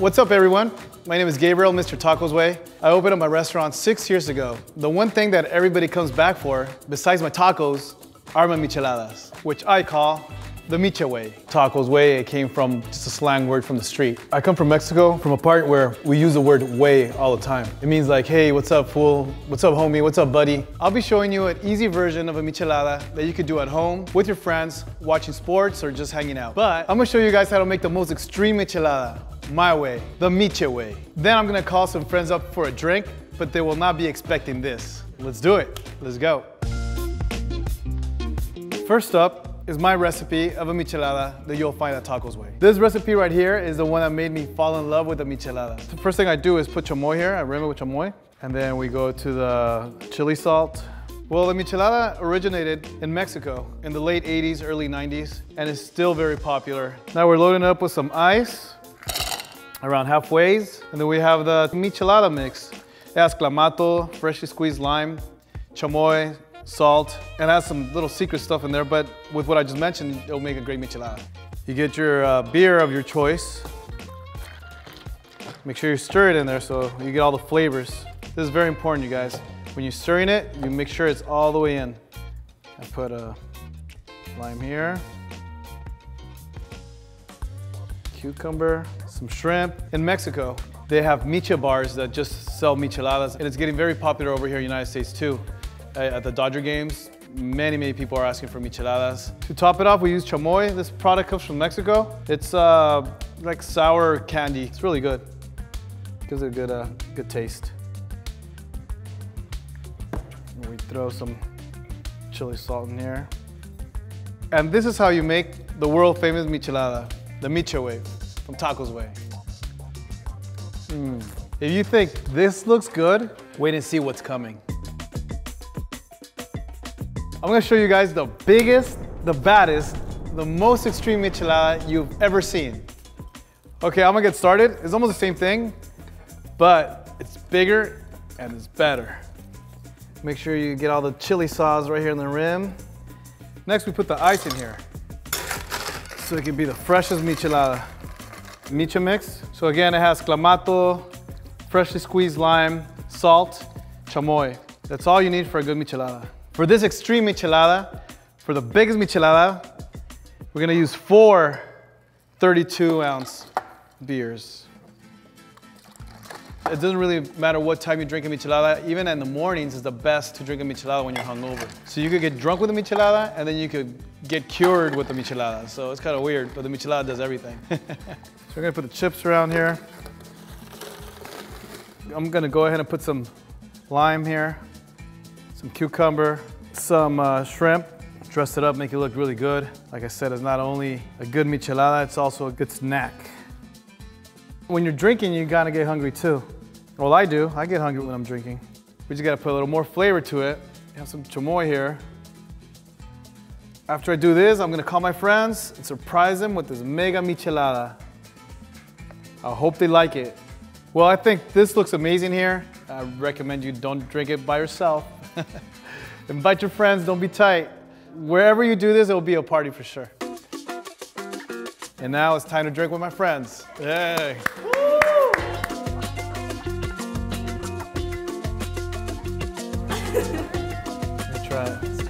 What's up, everyone? My name is Gabriel, Mr. Tacos Way. I opened up my restaurant 6 years ago. The one thing that everybody comes back for, besides my tacos, are my micheladas, which I call the Miche Way. Tacos Way, it came from just a slang word from the street. I come from Mexico, from a part where we use the word way all the time. It means like, hey, what's up, fool? What's up, homie? What's up, buddy? I'll be showing you an easy version of a michelada that you could do at home with your friends, watching sports, or just hanging out. But I'm gonna show you guys how to make the most extreme michelada, my way, the Miche Way. Then I'm gonna call some friends up for a drink, but they will not be expecting this. Let's do it. Let's go. First up is my recipe of a michelada that you'll find at Tacos Way. This recipe right here is the one that made me fall in love with the michelada. The first thing I do is put chamoy here. I rim it with chamoy. And then we go to the chili salt. Well, the michelada originated in Mexico in the late 80s, early 90s, and is still very popular. Now we're loading it up with some ice, around halfway. And then we have the michelada mix. It has clamato, freshly squeezed lime, chamoy, salt, and has some little secret stuff in there, but with what I just mentioned, it'll make a great michelada. You get your beer of your choice. Make sure you stir it in there so you get all the flavors. This is very important, you guys. When you're stirring it, you make sure it's all the way in. I put a lime here, cucumber, some shrimp. In Mexico, they have miche bars that just sell micheladas, and it's getting very popular over here in the United States too. At the Dodger games, many people are asking for micheladas. To top it off, we use chamoy. This product comes from Mexico. It's like sour candy. It's really good. Gives it a good taste. And we throw some chili salt in here. And this is how you make the world famous michelada, the Miche Way, from Tacos Way. If you think this looks good, wait and see what's coming. I'm gonna show you guys the biggest, the baddest, the most extreme michelada you've ever seen. Okay, I'm gonna get started. It's almost the same thing, but it's bigger and it's better. Make sure you get all the chili sauce right here in the rim. Next, we put the ice in here, so it can be the freshest michelada. Miche mix. So again, it has clamato, freshly squeezed lime, salt, chamoy. That's all you need for a good michelada. For this extreme michelada, for the biggest michelada, we're gonna use 4 32-ounce beers. It doesn't really matter what time you drink a michelada. Even in the mornings, it's the best to drink a michelada when you're hungover. So you could get drunk with a michelada, and then you could get cured with the michelada. So it's kind of weird, but the michelada does everything. So we're gonna put the chips around here. I'm gonna go ahead and put some lime here, some cucumber, some shrimp. Dress it up, make it look really good. Like I said, it's not only a good michelada, it's also a good snack. When you're drinking, you gotta get hungry too. Well, I do. I get hungry when I'm drinking. We just gotta put a little more flavor to it. Have some chamoy here. After I do this, I'm gonna call my friends and surprise them with this mega michelada. I hope they like it. Well, I think this looks amazing here. I recommend you don't drink it by yourself. Invite your friends, don't be tight. Wherever you do this, it'll be a party for sure. And now it's time to drink with my friends. Hey. Woo! Let me try it.